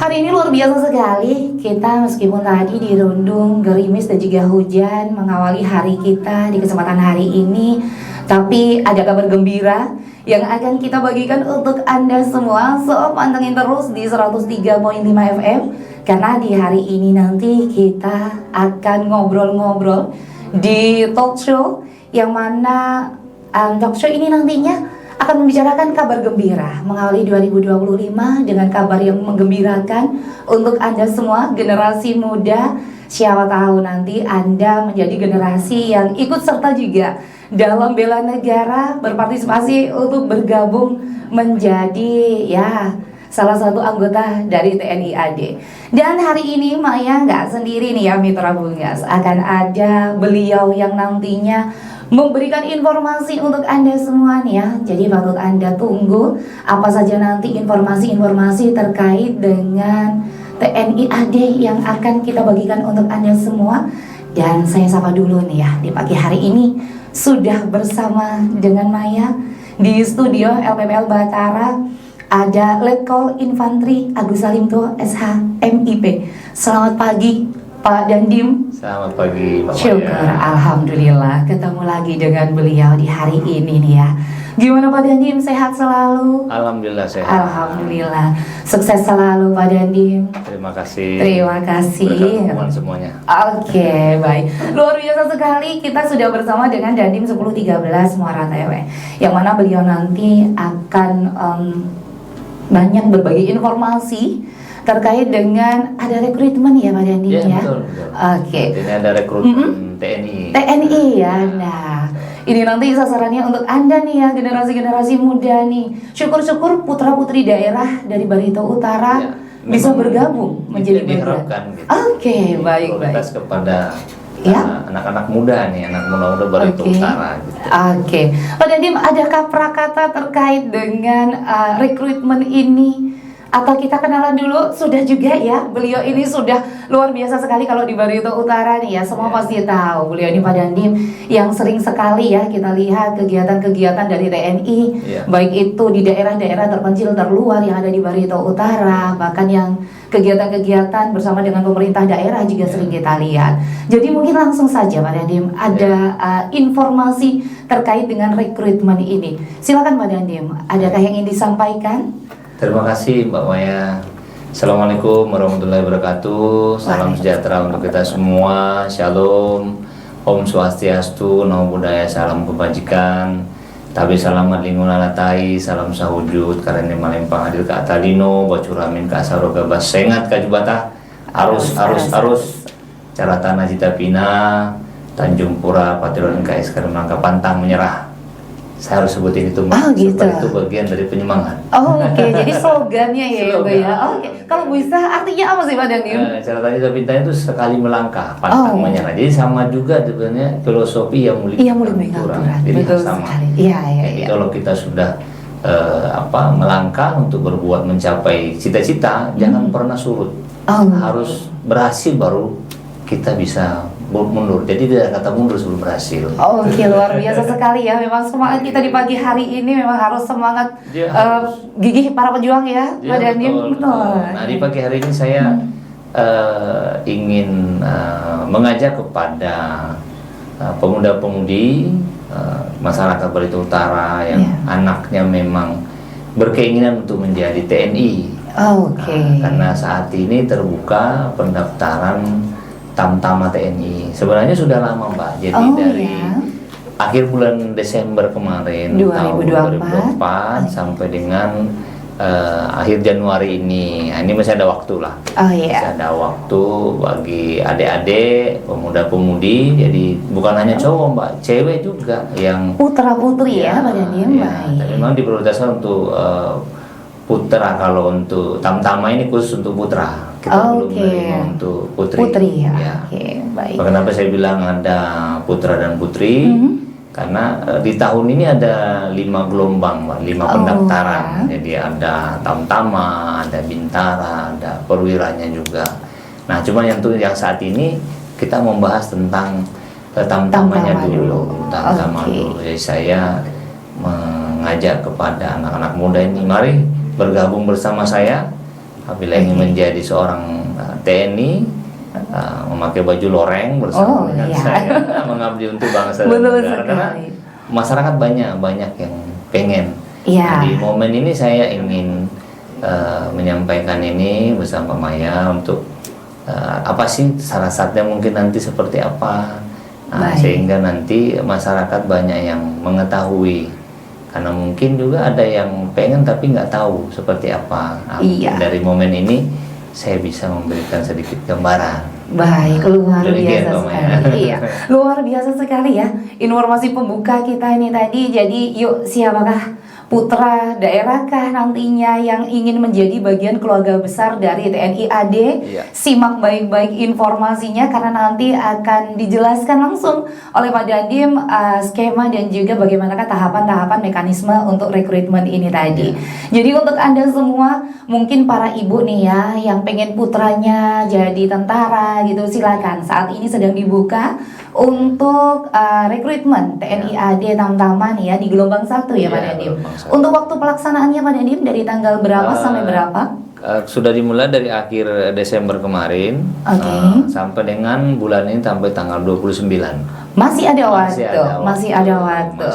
Hari ini luar biasa sekali. Kita meskipun tadi dirundung gerimis dan juga hujan mengawali hari kita di kesempatan hari ini, tapi ada kabar gembira yang akan kita bagikan untuk Anda semua. So, pantengin terus di 103.5 FM karena di hari ini nanti kita akan ngobrol-ngobrol di talk show yang mana talk show ini nantinya akan membicarakan kabar gembira mengawali 2025 dengan kabar yang menggembirakan untuk Anda semua generasi muda. Siapa tahu nanti Anda menjadi generasi yang ikut serta juga dalam bela negara, berpartisipasi untuk bergabung menjadi salah satu anggota dari TNI AD. Dan hari ini Maya nggak sendiri nih ya Mitra Bungas, akan ada beliau yang nantinya memberikan informasi untuk Anda semua nih ya. Jadi patut Anda tunggu apa saja nanti informasi-informasi terkait dengan TNI AD yang akan kita bagikan untuk Anda semua. Dan saya sapa dulu nih ya, di pagi hari ini sudah bersama dengan Maya di studio LPPL Batara ada Letkol Infantri Agus Salimto SH MIP. Selamat pagi Pak Dandim. Selamat pagi Pak Maya. Syukur, alhamdulillah ketemu lagi dengan beliau di hari ini nih ya. Gimana Pak Dandim, sehat selalu? Alhamdulillah sehat. Alhamdulillah, sukses selalu Pak Dandim. Terima kasih. Terima kasih. Berkat semuanya. Oke, baik. Luar biasa sekali kita sudah bersama dengan Dandim 1013 Muara TW, yang mana beliau nanti akan banyak berbagi informasi terkait dengan ada rekrutmen ya Pak Dandim ya. Betul. Oke. Ini ada rekrutmen TNI. TNI ya. Nah, ini nanti sasarannya untuk Anda nih ya, generasi-generasi muda nih. Syukur-syukur putra-putri daerah dari Barito Utara bisa bergabung menjadi diharapkan gitu. Oke, baik. Prioritas kepada ya, anak-anak muda nih, anak muda Barito Utara gitu. Oke. Pak Dandim, adakah prakata terkait dengan rekrutmen ini? Atau kita kenalan dulu, sudah juga ya, beliau ini sudah luar biasa sekali kalau di Barito Utara nih ya, semua pasti tahu beliau ini Pak Dandim yang sering sekali ya kita lihat kegiatan-kegiatan dari TNI, baik itu di daerah-daerah terpencil terluar yang ada di Barito Utara, bahkan yang kegiatan-kegiatan bersama dengan pemerintah daerah juga sering kita lihat. Jadi mungkin langsung saja Pak Dandim, ada informasi terkait dengan rekrutmen ini. Silakan Pak Dandim, adakah yang ingin disampaikan? Terima kasih Mbak Maya. Assalamualaikum warahmatullahi wabarakatuh. Salam sejahtera untuk kita semua. Shalom. Om Swastiastu, Namo Buddhaya, salam kebajikan. Tabi salamat lingun alatai, salam sahujud. Karena malempang adil ke atalino, bacuramin ke asaroga bas sengat kajubata. Arus. Cara tanah cita pina, Tanjung Pura, Patiron KS Karemangka Pantang menyerah. Saya harus sebutin itu Mbak, gitu. supaya itu bagian dari penyemangat. Oke. Jadi slogannya ya itu ya. Oke. Kalau bisa artinya apa sih Pak Dandim? Cara tadi saya pintanya itu sekali melangkah, pantang menyerah. Jadi sama juga sebenarnya filosofi yang mulia. Iya, mulia Aturan. Jadi betul sama. Sekali. Jadi kalau kita sudah melangkah untuk berbuat mencapai cita-cita, jangan pernah surut. Harus berhasil baru kita bisa mundur. Jadi tidak kata mundur sebelum berhasil. Oke, luar biasa sekali ya. Memang semangat kita di pagi hari ini memang harus semangat gigih para pejuang ya, Pak Dandim. Betul. Nah, di pagi hari ini saya ingin mengajak kepada pemuda-pemudi masyarakat Barito Utara yang anaknya memang berkeinginan untuk menjadi TNI. Karena saat ini terbuka pendaftaran Tamtama TNI. Sebenarnya sudah lama Mbak. Jadi dari akhir bulan Desember kemarin 2024 sampai dengan akhir Januari ini. Nah, ini masih ada waktu lah. Masih ada waktu bagi adik-adik, pemuda-pemudi. Jadi bukan hanya cowok Mbak, cewek juga yang putra-putri ya Pak Dandim. Tapi memang diprioritaskan untuk putra. Kalau untuk Tamtama ini khusus untuk putra. Kita belum menerima untuk putri ya. Baik. Kenapa saya bilang ada putra dan putri? Karena di tahun ini ada 5 gelombang, 5 pendaftaran. Jadi ada Tamtama, ada Bintara, ada perwiranya juga. Nah, cuma yang saat ini kita membahas tentang Tamtamanya dulu. Jadi saya mengajak kepada anak-anak muda ini, mari bergabung bersama saya apabila ingin menjadi seorang TNI, memakai baju loreng bersama dengan saya, mengabdi untuk bangsa dan negara. Karena masyarakat banyak yang pengen. Nah, di momen ini saya ingin menyampaikan ini bersama Maya untuk apa sih syarat-syaratnya mungkin nanti seperti apa, sehingga nanti masyarakat banyak yang mengetahui. Karena mungkin juga ada yang pengen tapi nggak tahu seperti apa. Dari momen ini saya bisa memberikan sedikit gambaran. Baik, luar biasa sekali. Luar biasa sekali ya informasi pembuka kita ini tadi. Jadi yuk, siapakah putra daerahkah nantinya yang ingin menjadi bagian keluarga besar dari TNI AD? Simak baik-baik informasinya karena nanti akan dijelaskan langsung oleh Pak Dandim skema dan juga bagaimanakah tahapan-tahapan mekanisme untuk rekrutmen ini tadi. Jadi untuk Anda semua, mungkin para ibu nih ya yang pengen putranya jadi tentara gitu, silakan. Saat ini sedang dibuka untuk rekrutmen TNI AD Tamtama nih ya di gelombang 1 ya Pak Dandim. Untuk waktu pelaksanaannya Pak Dandim dari tanggal berapa sampai berapa? Sudah dimulai dari akhir Desember kemarin sampai dengan bulan ini sampai tanggal 29. Masih ada waktu.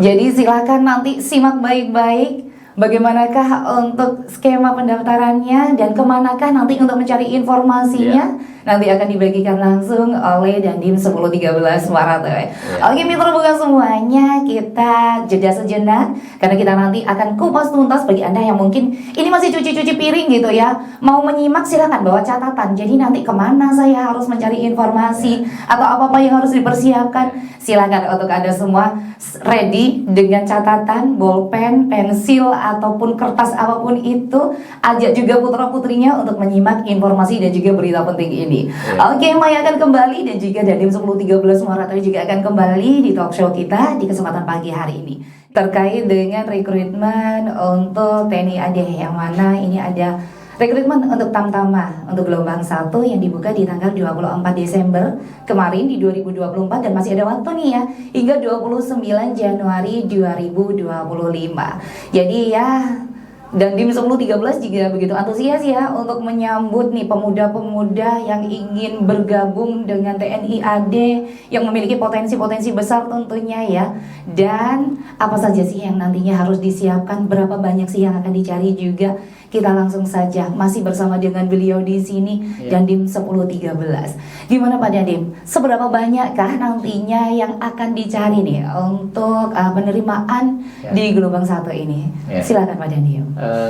Jadi silakan nanti simak baik-baik bagaimanakah untuk skema pendaftarannya dan kemanakah nanti untuk mencari informasinya. Nanti akan dibagikan langsung oleh Dandim 1013 Maret. Oke mitra buka semuanya, kita jeda sejenak karena kita nanti akan kupas tuntas bagi Anda yang mungkin ini masih cuci-cuci piring gitu ya. Mau menyimak silakan bawa catatan. Jadi nanti kemana saya harus mencari informasi atau apa-apa yang harus dipersiapkan. Silakan untuk Anda semua ready dengan catatan, bolpen, pensil ataupun kertas apapun itu. Ajak juga putra-putrinya untuk menyimak informasi dan juga berita penting ini. Oke, Maya akan kembali dan juga Dandim 1013 Maret juga akan kembali di talk show kita di kesempatan pagi hari ini terkait dengan rekrutmen untuk TNI AD yang mana ini ada rekrutmen untuk Tamtama untuk gelombang 1 yang dibuka di tanggal 24 Desember kemarin di 2024 dan masih ada waktu nih ya hingga 29 Januari 2025. Jadi ya Dandim 1013 juga begitu antusias ya untuk menyambut nih pemuda-pemuda yang ingin bergabung dengan TNI AD yang memiliki potensi-potensi besar tentunya ya. Dan apa saja sih yang nantinya harus disiapkan, berapa banyak sih yang akan dicari juga. Kita langsung saja masih bersama dengan beliau di sini Dandim 1013. Gimana Pak Dandim? Seberapa banyakkah nantinya yang akan dicari nih untuk penerimaan di gelombang 1 ini? Silakan Pak Dandim.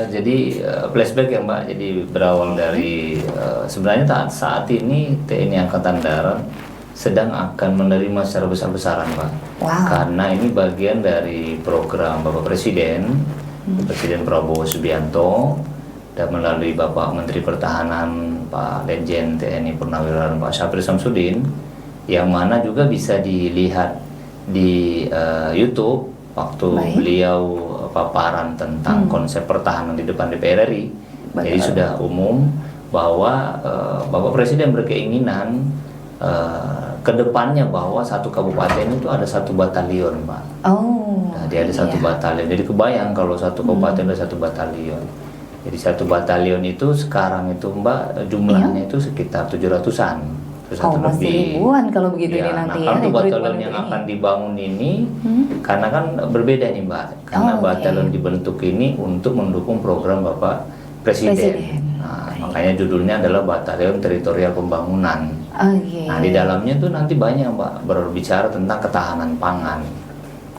Jadi flashback ya Mbak. Jadi berawal dari sebenarnya saat ini TNI Angkatan Darat sedang akan menerima secara besar-besaran Mbak. Karena ini bagian dari program Bapak Presiden Prabowo Subianto dan melalui Bapak Menteri Pertahanan Pak Letjen TNI Purnawirawan Pak Syafri Samsudin, yang mana juga bisa dilihat di YouTube waktu beliau paparan tentang konsep pertahanan di depan DPR RI. Jadi sudah umum bahwa Bapak Presiden berkeinginan kedepannya bahwa satu kabupaten itu ada satu batalion, Pak. Jadi ada satu batalion. Jadi kebayang kalau satu kabupaten ada satu batalion. Jadi satu batalion itu sekarang itu Mbak jumlahnya itu sekitar 700-an. Masih ribuan kalau begitu ini nanti ya. Nah, batalion yang akan dibangun ini karena kan berbeda nih Mbak. Karena batalion dibentuk ini untuk mendukung program Bapak Presiden. Nah, makanya judulnya adalah Batalion Teritorial Pembangunan. Nah, di dalamnya tuh nanti banyak Mbak berbicara tentang ketahanan pangan.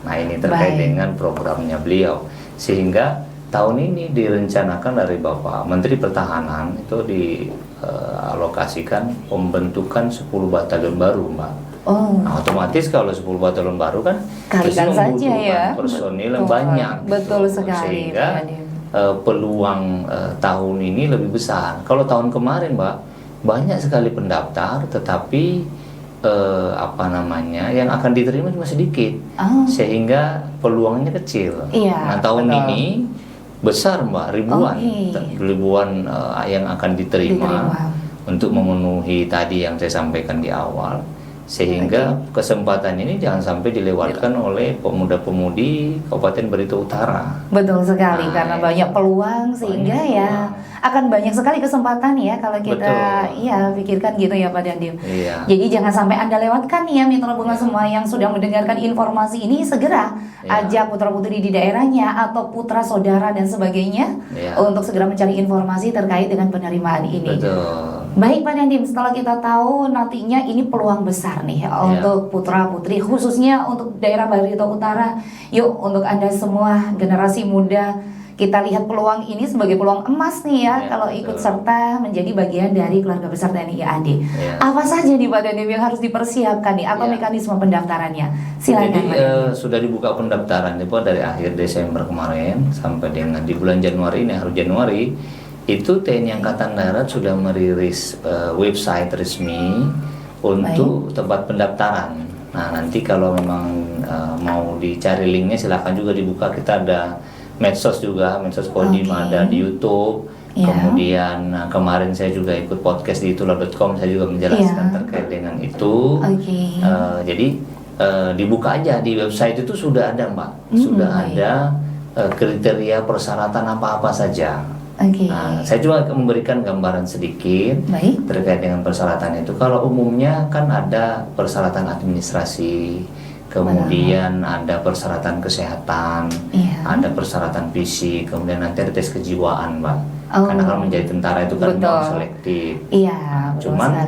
Nah, ini terkait dengan programnya beliau. Sehingga tahun ini direncanakan dari Bapak Menteri Pertahanan itu dialokasikan pembentukan 10 batalion baru Mbak. Nah, otomatis kalau 10 batalion baru kan kalikan saja ya personil yang banyak. Betul sekali. Sehingga peluang tahun ini lebih besar. Kalau tahun kemarin Mbak banyak sekali pendaftar tetapi yang akan diterima cuma sedikit sehingga peluangnya kecil. Nah tahun ini besar Mbak, ribuan yang akan diterima untuk memenuhi tadi yang saya sampaikan di awal. sehingga kesempatan ini jangan sampai dilewatkan oleh pemuda-pemudi Kabupaten Barito Utara. Betul sekali, karena banyak peluang sehingga akan banyak sekali kesempatan ya kalau kita pikirkan gitu ya Pak Dandim. Jadi jangan sampai Anda lewatkan ya Mitra Bunga semua yang sudah mendengarkan informasi ini, segera ajak putra-putri di daerahnya atau putra saudara dan sebagainya untuk segera mencari informasi terkait dengan penerimaan ini. Baik Pak Dandim, setelah kita tahu nantinya ini peluang besar nih untuk putra-putri khususnya untuk daerah Barito Utara. Yuk untuk Anda semua generasi muda, kita lihat peluang ini sebagai peluang emas nih kalau ikut serta menjadi bagian dari keluarga besar TNI AD. Apa saja nih Pak Dandim yang harus dipersiapkan nih atau mekanisme pendaftarannya? Silakan. Jadi sudah dibuka pendaftaran itu dari akhir Desember kemarin sampai dengan di bulan Januari ini, akhir Januari itu TNI Angkatan Darat sudah merilis website resmi untuk tempat pendaftaran. Nah nanti kalau memang mau dicari linknya silahkan juga dibuka, kita ada medsos juga, medsos Kodim ada di YouTube. Kemudian kemarin saya juga ikut podcast di itulah.com, saya juga menjelaskan terkait dengan itu. Jadi dibuka aja di website itu sudah ada Mbak, sudah ada kriteria persyaratan apa-apa saja. Nah, saya juga memberikan gambaran sedikit terkait dengan persyaratan itu. Kalau umumnya kan ada persyaratan administrasi, kemudian ada persyaratan kesehatan, ada persyaratan fisik, kemudian nanti ada tes kejiwaan, Mbak. Karena kalau menjadi tentara itu kan selektif. Cuman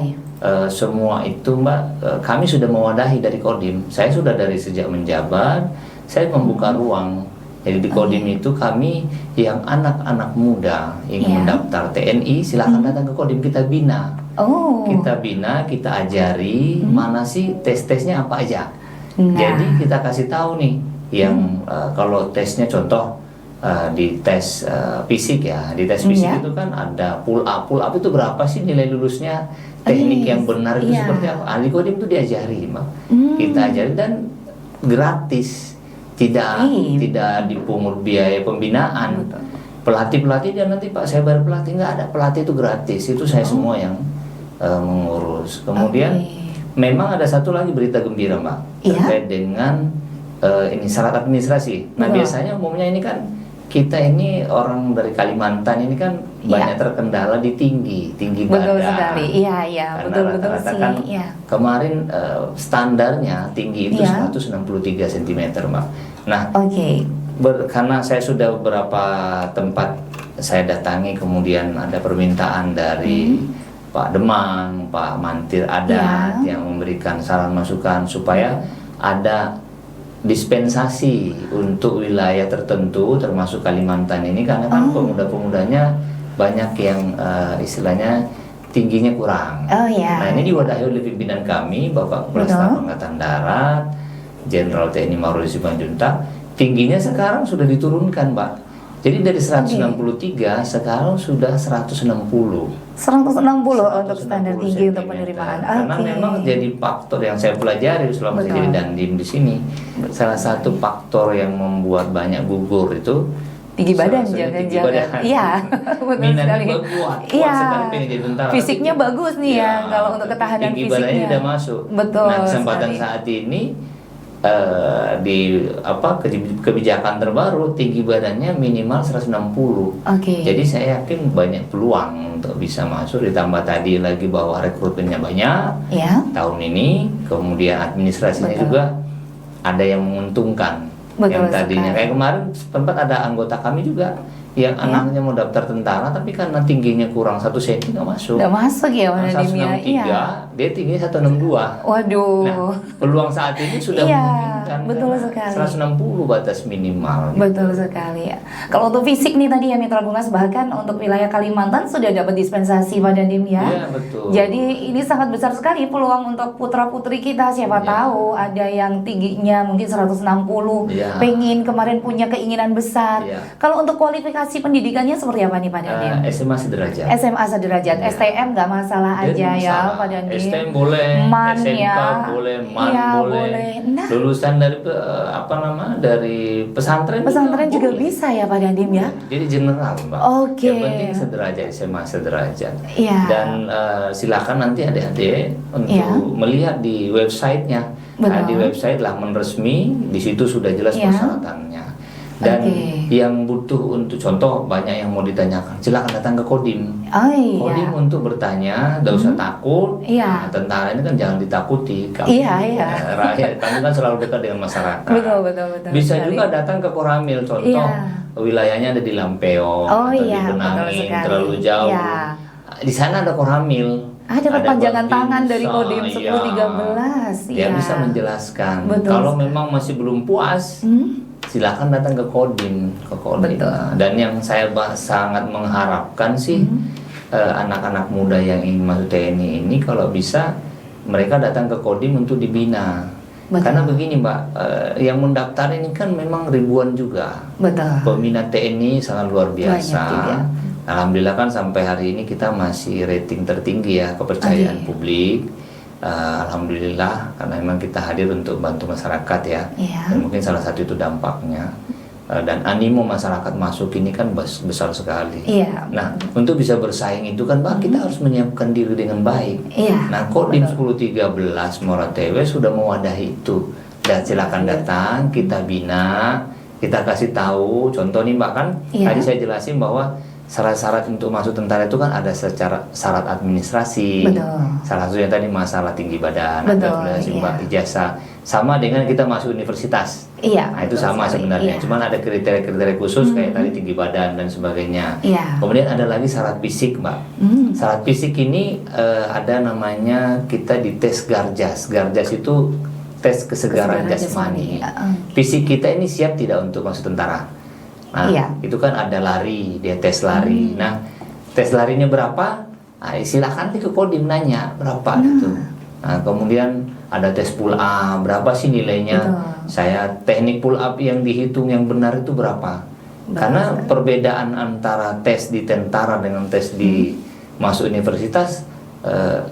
semua itu, Mbak, kami sudah mewadahi dari Kodim. Saya sudah dari sejak menjabat, saya membuka ruang. Jadi di Kodim itu kami yang anak-anak muda ingin mendaftar TNI silahkan datang ke Kodim, kita bina. Kita bina, kita ajari mana sih tes-tesnya apa aja. Jadi kita kasih tahu nih yang kalau tesnya contoh di tes fisik ya, di tes fisik itu kan ada pull up itu berapa sih nilai lulusnya, teknik yang benar itu seperti apa. Di Kodim itu diajari, Mbak. Kita ajari dan gratis. Tidak dipungut biaya pembinaan. Pelatih dan nanti Pak saya bayar pelatih, nggak ada, pelatih itu gratis, itu saya semua yang mengurus. Kemudian memang ada satu lagi berita gembira Mbak terkait dengan ini syarat administrasi. Nah biasanya umumnya ini kan kita ini orang dari Kalimantan ini kan banyak terkendala di tinggi badan. Betul sekali, betul sih. Kan kemarin standarnya tinggi itu 163 cm Mbak. Nah, karena saya sudah beberapa tempat saya datangi, kemudian ada permintaan dari Pak Demang, Pak Mantir Adat yang memberikan saran masukan supaya ada dispensasi untuk wilayah tertentu termasuk Kalimantan ini, karena kan pemuda-pemudanya banyak yang istilahnya tingginya kurang. Nah ini diwadahi oleh pimpinan kami Bapak Kepala Staf Angkatan Darat Jenderal TNI Maruli Simanjuntak, tingginya sekarang sudah diturunkan Pak. Jadi dari 163 sekarang sudah 160 untuk standar tinggi untuk penerimaan. Karena memang jadi faktor yang saya pelajari selama saya jadi dandim di sini. Salah satu faktor yang membuat banyak gugur itu tinggi badan, jangan-jangan. Iya, betul sekali. Sekali pengen jadi tentara. Fisiknya bagus nih kalau untuk ketahanan tinggi fisiknya. Badannya sudah masuk. Betul. Nah kesempatan saat ini di kebijakan terbaru tinggi badannya minimal 160. Jadi saya yakin banyak peluang untuk bisa masuk, ditambah tadi lagi bahwa rekrutmennya banyak tahun ini, kemudian administrasinya juga ada yang menguntungkan. Yang tadinya kayak kemarin tempat ada anggota kami juga yang anaknya mau daftar tentara tapi karena tingginya kurang 1 cm nggak masuk. Nggak masuk ya, mana 163, dia tingginya 162. Waduh. Nah, peluang saat ini sudah memungkinkan. Betul sekali. 160 batas minimal. Betul sekali ya. Kalau untuk fisik nih tadi ya Mitra Bungas, bahkan untuk wilayah Kalimantan sudah dapat dispensasi Pak Dandim ya. Iya betul. Jadi ini sangat besar sekali peluang untuk putra-putri kita. Siapa tahu ada yang tingginya mungkin 160, pengen kemarin punya keinginan besar. Kalau untuk kualifikasi kualifikasi pendidikannya seperti apa nih Pak Dandim? SMA sederajat. SMA sederajat, Ya. STM nggak masalah aja ya Pak Dandim. STM boleh, MAN SMK ya. boleh, MAN Iya, boleh. Nah, Lulusan dari dari pesantren juga boleh. bisa ya Pak Dandim ya. Jadi general Mbak. Oke. Yang penting sederajat, SMA sederajat. Iya. Dan silakan nanti adik-adik untuk Iya. melihat di websitenya. Nah, di website Laman Resmi, di situ sudah jelas Iya. persyaratannya. Dan yang butuh untuk contoh banyak yang mau ditanyakan, silakan datang ke Kodim. Oh iya. Kodim untuk bertanya, tidak usah takut. Iya. Nah, tentara ini kan jangan ditakuti. Iya. Rakyat kami kan selalu dekat dengan masyarakat. Betul. Bisa sekali. juga datang ke Koramil, contoh wilayahnya ada di Lampeong Oh atau iya, di betul Benangin, sekali. terlalu jauh. Iya. Di sana ada Koramil. Ada perpanjangan Babinsa, tangan dari Kodim 1013. Dia bisa menjelaskan. Betul. Kalau memang masih belum puas, silakan datang ke Kodim, Betul. Dan yang saya sangat mengharapkan sih anak-anak muda yang ingin masuk TNI ini kalau bisa mereka datang ke Kodim untuk dibina. Betul. Karena begini Mbak, yang mendaftar ini kan memang ribuan juga. Betul. Peminat TNI sangat luar biasa. Banyak juga. Alhamdulillah kan sampai hari ini kita masih rating tertinggi ya kepercayaan publik. Alhamdulillah karena memang kita hadir untuk bantu masyarakat ya. Iya. Dan mungkin salah satu itu dampaknya. Dan animo masyarakat masuk ini kan besar sekali. Iya. Nah, untuk bisa bersaing itu kan Pak, kita harus menyiapkan diri dengan baik. Iya. Nah, Kodim 1013 Moratewe sudah mewadahi itu. Dan silakan datang, kita bina, kita kasih tahu. Contoh nih Mbak kan, tadi saya jelasin bahwa syarat-syarat untuk masuk tentara itu kan ada secara syarat administrasi. Betul. Salah satunya tadi masalah tinggi badan, Betul, ijazah. Sama dengan kita masuk universitas. Iya. Nah, itu sama sekali. sebenarnya. Iya. Cuman ada kriteria-kriteria khusus kayak tadi tinggi badan dan sebagainya. Iya. Kemudian ada lagi syarat fisik, Mbak. Syarat fisik ini ada namanya kita di tes Garjas. Garjas itu tes kesegaran jasmani. Fisik kita ini siap tidak untuk masuk tentara. Nah, itu kan ada lari, dia tes lari. Nah, tes larinya berapa? Nah, silakan ke Kodim nanya berapa gitu. Nah, kemudian ada tes pull up, berapa sih nilainya? Saya teknik pull up yang dihitung yang benar itu berapa? Karena perbedaan antara tes di tentara dengan tes di masuk universitas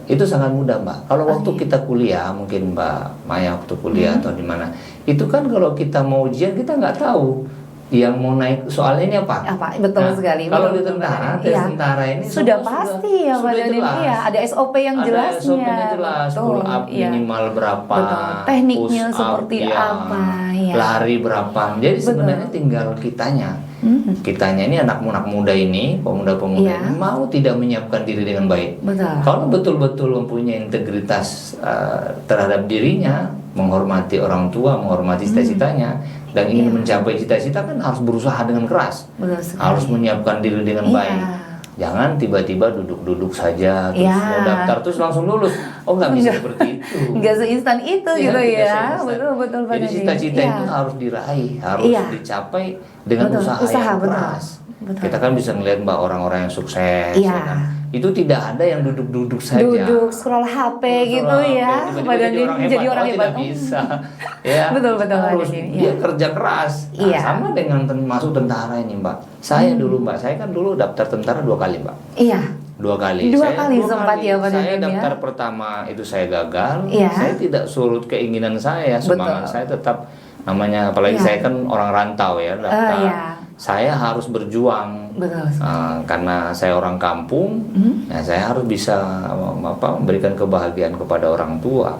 itu sangat mudah, Mbak. Kalau waktu kita kuliah, mungkin Mbak Maya waktu kuliah atau di mana, itu kan kalau kita mau ujian kita nggak tahu yang mau naik soalnya ini apa? Betul sekali. Kalau di tentara, tes tentara ini sudah pasti ya Pak Dandim. Iya, ada SOP yang jelasnya. Ada SOP-nya jelas, pull up minimal berapa, tekniknya seperti apa, lari berapa. Jadi sebenarnya tinggal kitanya. Kitanya ini anak muda ini, pemuda-pemuda ini mau tidak menyiapkan diri dengan baik. Kalau betul-betul mempunyai integritas terhadap dirinya, menghormati orang tua, menghormati cita-citanya, dan ingin mencapai cita-cita kan harus berusaha dengan keras, harus menyiapkan diri dengan baik. Jangan tiba-tiba duduk-duduk saja terus mau daftar terus langsung lulus. Oh, nggak bisa seperti itu. Nggak seinstan itu gitu ya. Betul. Jadi cita-cita itu harus diraih, harus dicapai dengan usaha yang keras. Kita kan bisa ngelihat Mbak orang-orang yang sukses, ya kan? Itu tidak ada yang duduk-duduk saja. Duduk scroll HP gitu ya. Jadi orang hebat. Tidak bisa. Ya. Betul. Harus dia kerja keras. Nah, sama dengan masuk tentara ini, Mbak. Saya dulu, Mbak, saya kan dulu daftar tentara 2 kali, Mbak. Iya. 2 kali. Dua kali sempat ya Pak Dandim. Saya daftar pertama itu saya gagal. Saya tidak surut keinginan saya, semangat saya tetap namanya, apalagi saya kan orang rantau ya, daftar. Saya harus berjuang. Karena saya orang kampung, ya saya harus bisa memberikan kebahagiaan kepada orang tua.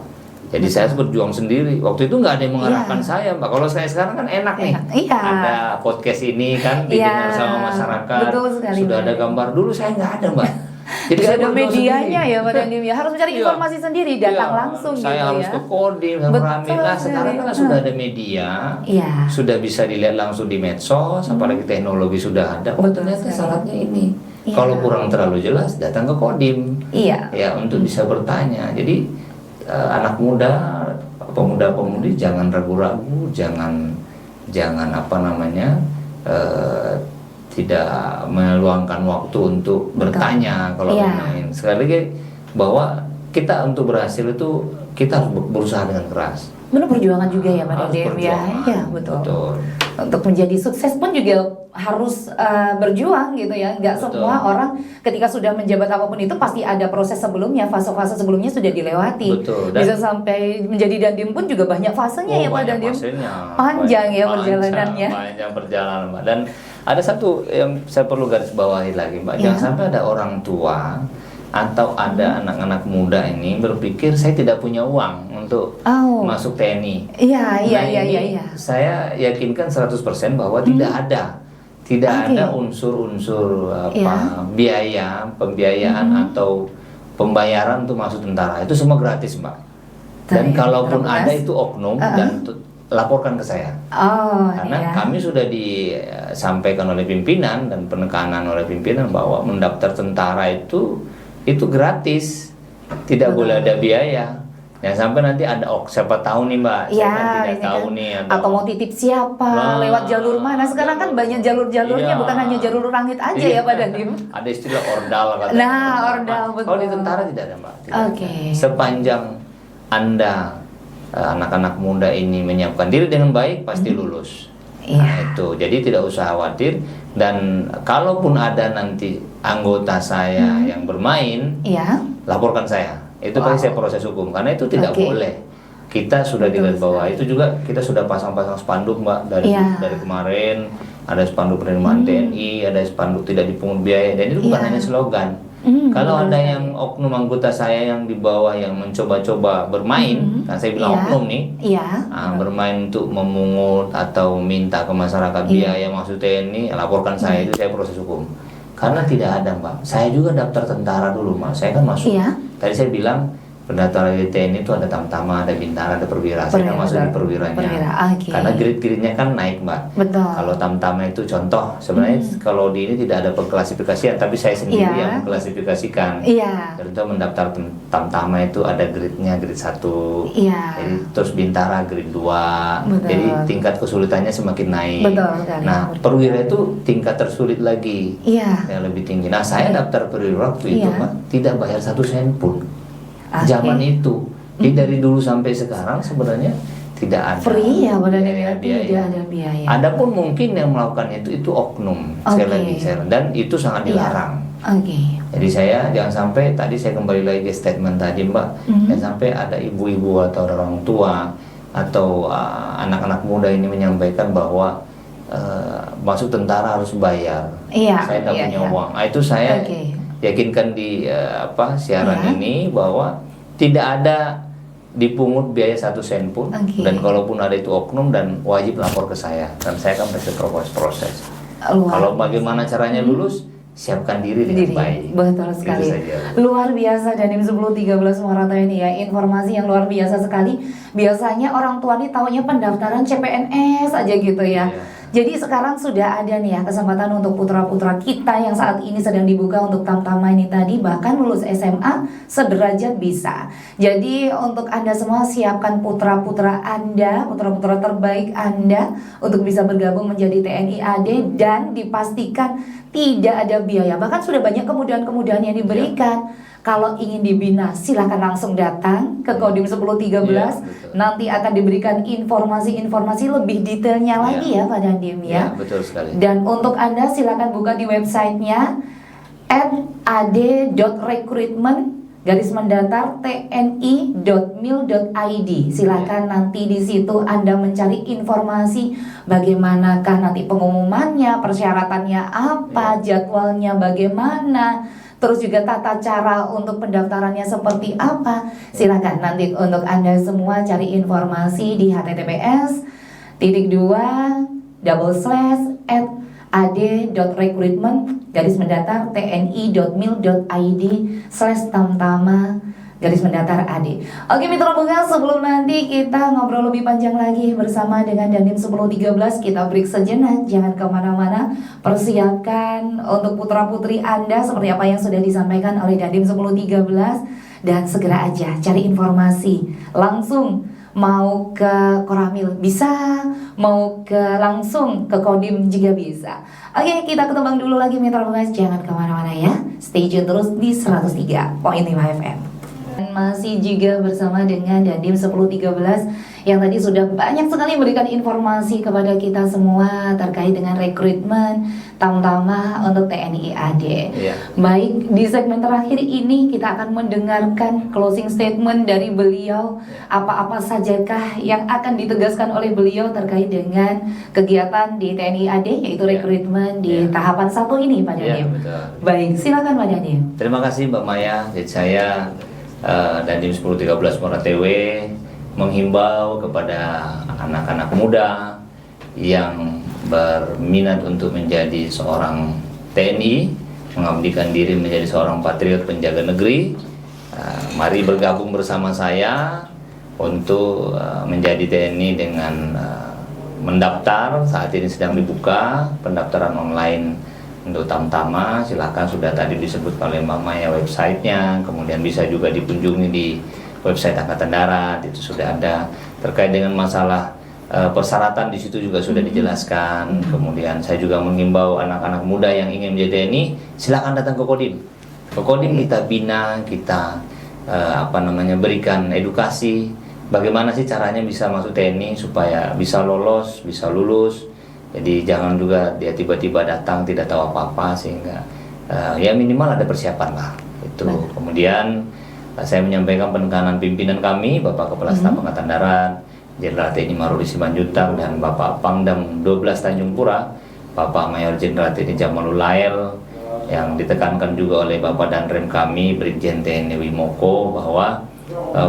Jadi saya harus berjuang sendiri. Waktu itu nggak ada yang mengarahkan saya, Mbak. Kalau saya sekarang kan enak nih. Ada podcast ini kan didengar sama masyarakat. Sudah ada gambar. Dulu saya nggak ada, Mbak. Jadi ada medianya ya Pak Dandim ya, harus mencari informasi sendiri, datang langsung saya gitu harus ya. ke Kodim, Alhamdulillah sekarang kan sudah ada media, sudah bisa dilihat langsung di medsos, apalagi teknologi sudah ada. Oh, ternyata syaratnya ini. Kalau kurang terlalu jelas, datang ke Kodim. Ya, untuk bisa bertanya. Jadi anak muda, pemuda-pemudi jangan ragu-ragu, jangan tidak meluangkan waktu untuk bertanya kalau bermain. Sekali lagi bahwa kita untuk berhasil itu kita harus berusaha dengan keras. Perjuangan juga ya Pak Dandim ya. Iya, betul. Untuk menjadi sukses pun juga harus berjuang gitu ya. Nggak semua orang ketika sudah menjabat apapun itu pasti ada proses sebelumnya, fase-fase sebelumnya sudah dilewati. Betul. Bisa sampai menjadi dandim pun juga banyak fasenya ya Pak Dandim. Panjang ya perjalanannya. Panjang perjalanan Mbak. Dan ada satu yang saya perlu garis bawahi lagi Mbak. Jangan sampai ada orang tua atau ada anak-anak muda ini berpikir saya tidak punya uang untuk masuk TNI. Iya. Saya yakinkan 100% bahwa tidak ada unsur-unsur biaya, pembiayaan atau pembayaran untuk masuk tentara. Itu semua gratis, Mbak. Dan kalaupun ada itu oknum dan laporkan ke saya. Karena kami sudah disampaikan oleh pimpinan dan penekanan oleh pimpinan bahwa mendaftar tentara itu gratis, tidak boleh ada biaya. Jangan sampai nanti ada siapa tahu nih Mbak, saya kan tidak tahu nih atau mau titip siapa, lewat jalur mana. Sekarang kan banyak jalur-jalurnya, bukan hanya jalur langit aja ya Pak Dandim. Ada istilah ordal katanya. Ordal betul. Kalau di tentara tidak ada Mbak. Sepanjang Anda anak-anak muda ini menyiapkan diri dengan baik, pasti lulus. Nah, itu. Jadi tidak usah khawatir. Dan kalaupun ada nanti anggota saya yang bermain, laporkan saya. Itu pasti saya proses hukum. Karena itu tidak boleh. Kita sudah di garis bawah. Itu juga kita sudah pasang-pasang spanduk Mbak dari kemarin. Ada spanduk penerimaan TNI, ada spanduk tidak dipungut biaya. Dan itu bukan hanya slogan. Kalau ada yang oknum anggota saya yang di bawah yang mencoba-coba bermain, nah saya bilang oknum nih, bermain untuk memungut atau minta ke masyarakat biaya masuk TNI, laporkan saya, itu saya proses hukum. Karena tidak ada Mbak, saya juga daftar tentara dulu Mbak, saya kan masuk. Tadi saya bilang pendaftaran di TNI itu ada tamtama, ada bintara, ada perwira. Saya kan masuk di perwiranya. Karena grade-grade-nya kan naik Mbak. Kalau tamtama itu contoh, sebenarnya kalau di ini tidak ada pengklasifikasian, tapi saya sendiri yang mengklasifikasikan. Contoh mendaftar tamtama itu ada grade-nya, grade 1. Jadi terus bintara grade 2. Jadi tingkat kesulitannya semakin naik. Nah, perwira itu tingkat tersulit lagi. Yang lebih tinggi. Nah, saya daftar perwira waktu itu Mbak, tidak bayar 1 sen pun. Zaman itu, jadi dari dulu sampai sekarang sebenarnya tidak ada free ya, tidak ada biaya. Adapun mungkin yang melakukan itu oknum, sekali lagi dan itu sangat dilarang. Jadi saya jangan sampai, tadi saya kembali lagi ke statement tadi Mbak, jangan sampai ada ibu-ibu atau orang tua atau anak-anak muda ini menyampaikan bahwa masuk tentara harus bayar. Saya tidak punya uang. Itu saya yakinkan di siaran ini bahwa tidak ada dipungut biaya 1 sen pun, dan kalaupun ada itu oknum dan wajib lapor ke saya dan saya akan proses. Kalau bagaimana caranya lulus, siapkan diri dengan baik. Betul sekali. Luar biasa Dandim 1013 Morata ini ya, informasi yang luar biasa sekali. Biasanya orang tua nih taunya pendaftaran CPNS aja gitu ya. Jadi sekarang sudah ada nih ya kesempatan untuk putra-putra kita yang saat ini sedang dibuka untuk tamtama ini tadi, bahkan lulus SMA sederajat bisa. Jadi untuk Anda semua siapkan putra-putra Anda, putra-putra terbaik Anda untuk bisa bergabung menjadi TNI AD dan dipastikan tidak ada biaya. Bahkan sudah banyak kemudahan-kemudahan yang diberikan. Kalau ingin dibina, silahkan langsung datang ke Kodim 1013. Nanti akan diberikan informasi-informasi lebih detailnya lagi ya Pak Dandim ya. Betul sekali. Dan untuk Anda silahkan buka di websitenya ad.recruitment_tni.mil.id. Silahkan nanti di situ Anda mencari informasi bagaimanakah nanti pengumumannya, persyaratannya apa, jadwalnya bagaimana, terus juga tata cara untuk pendaftarannya seperti apa. Silakan nanti untuk Anda semua cari informasi di https://ad.recruitment_tni.mil.id/tamtama_ad. Oke mitra Bunga, sebelum nanti kita ngobrol lebih panjang lagi bersama dengan Dandim 1013, kita break sejenak, jangan kemana-mana. Persiapkan untuk putra-putri Anda seperti apa yang sudah disampaikan oleh Dandim 1013, dan segera aja cari informasi langsung. Mau ke Koramil bisa, mau langsung ke Kodim juga bisa. Oke, kita ketembang dulu lagi mitra Bunga, jangan kemana-mana ya. Stay tune terus di 103.5 FM. masih juga bersama dengan Dandim 1013 yang tadi sudah banyak sekali memberikan informasi kepada kita semua terkait dengan rekrutmen Tamtama untuk TNI AD. Baik, di segmen terakhir ini kita akan mendengarkan closing statement dari beliau. Apa-apa sajakah yang akan ditegaskan oleh beliau terkait dengan kegiatan di TNI AD, yaitu rekrutmen di tahapan 1 ini, Pak Dandim. Baik, silakan Pak Dandim. Terima kasih Mbak Maya. Jadi saya Dandim 1013 Muara TW menghimbau kepada anak-anak muda yang berminat untuk menjadi seorang TNI, mengabdikan diri menjadi seorang patriot penjaga negeri. Mari bergabung bersama saya untuk menjadi TNI dengan mendaftar. Saat ini sedang dibuka pendaftaran online untuk Tamtama. Silakan, sudah tadi disebut oleh Mbak Maya websitenya, kemudian bisa juga dikunjungi di website Angkatan Darat, itu sudah ada. Terkait dengan masalah persyaratan di situ juga sudah dijelaskan. Kemudian saya juga mengimbau anak-anak muda yang ingin menjadi TNI, silakan datang ke Kodim. Ke Kodim kita bina, kita berikan edukasi bagaimana sih caranya bisa masuk TNI supaya bisa lolos, bisa lulus. Jadi jangan juga dia tiba-tiba datang tidak tahu apa-apa, sehingga ya minimal ada persiapan lah itu. Kemudian saya menyampaikan penekanan pimpinan kami, Bapak Kepala Staf Angkatan Darat Jenderal TNI Maruli Simanjuntak dan Bapak Pangdam 12 Tanjung Pura, Bapak Mayor Jenderal TNI Jamalul Lael, yang ditekankan juga oleh Bapak Danrem kami Brigjen TNI Wimoko bahwa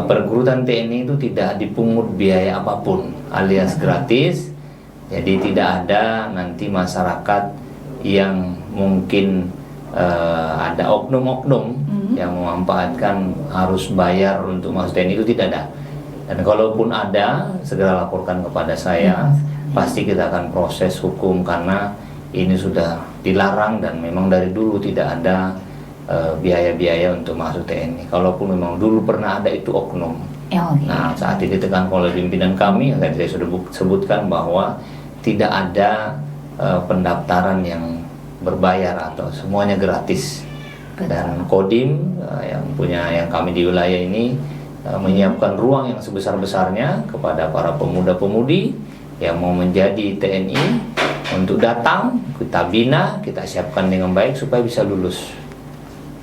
perguruan TNI itu tidak dipungut biaya apapun alias gratis. Jadi tidak ada nanti masyarakat yang mungkin ada oknum-oknum yang memanfaatkan harus bayar untuk masuk TNI, itu tidak ada. Dan kalaupun ada, segera laporkan kepada saya. Pasti kita akan proses hukum karena ini sudah dilarang dan memang dari dulu tidak ada biaya-biaya untuk masuk TNI. Kalaupun memang dulu pernah ada itu oknum. Nah, saat ini ditekan oleh pimpinan kami yang tadi saya sudah sebutkan bahwa tidak ada pendaftaran yang berbayar atau semuanya gratis. Dan Kodim yang kami di wilayah ini menyiapkan ruang yang sebesar-besarnya kepada para pemuda-pemudi yang mau menjadi TNI untuk datang, kita bina, kita siapkan dengan baik supaya bisa lulus.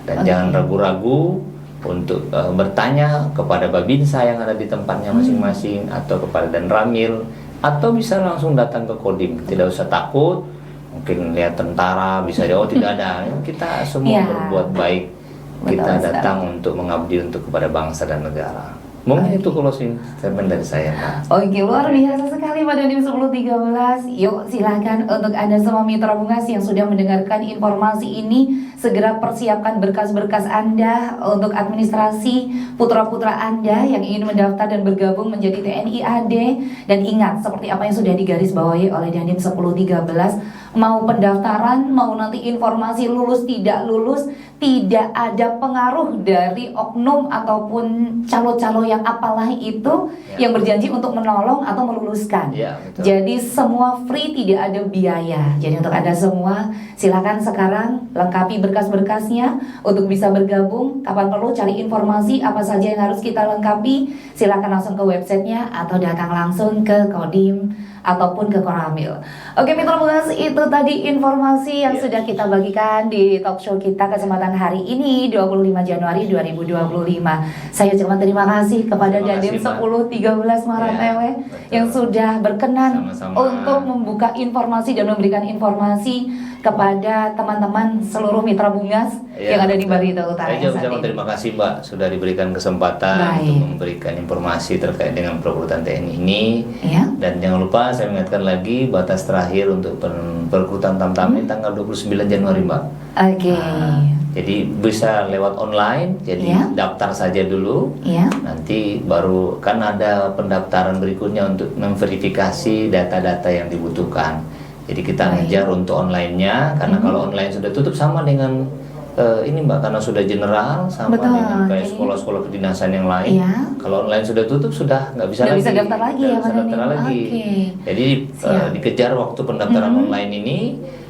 Dan jangan ragu-ragu untuk bertanya kepada Babinsa yang ada di tempatnya masing-masing, atau kepada Danramil, atau bisa langsung datang ke Kodim. Tidak usah takut, mungkin lihat tentara bisa tidak ada. Kita semua berbuat baik. Kita datang untuk mengabdi untuk kepada bangsa dan negara. Mungkin itu closing statement dari saya, Pak. Oke, luar biasa sekali Pak Dandim 1013. Yuk silakan untuk Anda semua mitra Bungas yang sudah mendengarkan informasi ini, segera persiapkan berkas-berkas Anda untuk administrasi putra-putra Anda yang ingin mendaftar dan bergabung menjadi TNI AD. Dan ingat, seperti apa yang sudah digarisbawahi oleh Dandim 1013, mau pendaftaran, mau nanti informasi lulus tidak lulus, tidak ada pengaruh dari oknum ataupun calo-calo yang apalah itu yang berjanji untuk menolong atau meluluskan. Jadi semua free, tidak ada biaya. Jadi untuk Anda semua, silakan sekarang lengkapi berkas-berkasnya untuk bisa bergabung. Kapan perlu cari informasi apa saja yang harus kita lengkapi, silakan langsung ke websitenya atau datang langsung ke Kodim ataupun ke Koramil. Oke mitra Bungas, itu tadi informasi yang sudah kita bagikan di talk show kita kesempatan hari ini 25 Januari 2025. Saya ucapkan terima kasih kepada Dandim 1013 Muara TW yang sudah berkenan untuk membuka informasi dan memberikan informasi kepada teman-teman seluruh mitra Bungas yang ada di Barito Utara. Saya ucapkan terima kasih Mbak sudah diberikan kesempatan untuk memberikan informasi terkait dengan perekrutan TNI ini. Dan jangan lupa saya mengingatkan lagi batas terakhir untuk perekrutan Tamtama ini tanggal 29 Januari Mbak. Jadi bisa lewat online, jadi daftar saja dulu. Nanti baru kan ada pendaftaran berikutnya untuk memverifikasi data-data yang dibutuhkan. Jadi kita ngejar untuk online-nya, karena kalau online sudah tutup sama dengan ini Mbak, karena sudah general sama dengan kayak sekolah-sekolah kedinasan yang lain. Kalau online sudah tutup sudah nggak bisa lagi. Bisa daftar lagi ya, bisa daftar lagi. Jadi dikejar waktu pendaftaran online ini.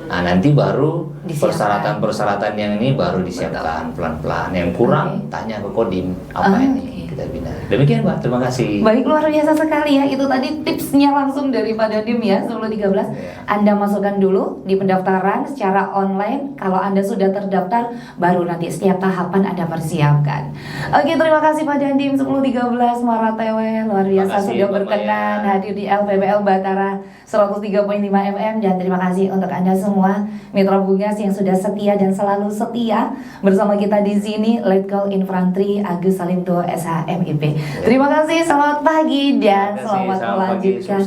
Nah nanti baru persyaratan-persyaratan yang ini baru disiapkan pelan-pelan. Yang kurang tanya ke Kodim apa ini kita bina. Demikian Pak, terima kasih. Baik, luar biasa sekali ya. Itu tadi tipsnya langsung dari Pak Dandim ya, 1013. Anda masukkan dulu di pendaftaran secara online. Kalau Anda sudah terdaftar, baru nanti setiap tahapan Anda persiapkan. Oke, terima kasih Pak Dandim 1013 Maratewe. Luar biasa sudah berkenan hadir di LPPL Batara 103.5 FM. Dan terima kasih untuk Anda semua Mitra Bungas yang sudah setia dan selalu setia bersama kita di sini. Letkol Infantri Agus Salimto SHMIP. Terima kasih, selamat pagi dan selamat melanjutkan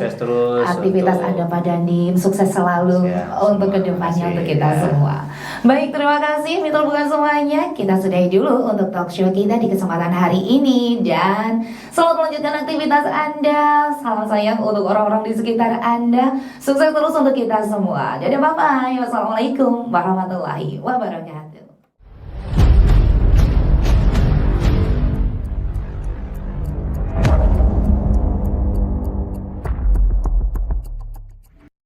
aktivitas Anda Pak Dandim. Sukses selalu untuk kedepannya untuk kita semua. Baik, terima kasih Mitra Bungas semuanya. Kita sudahi dulu untuk talk show kita di kesempatan hari ini. Dan selamat melanjutkan aktivitas Anda. Salam sayang untuk orang-orang di sekitar Anda. Sukses terus untuk kita semua. Dadah, bye-bye. Wassalamualaikum warahmatullahi wabarakatuh.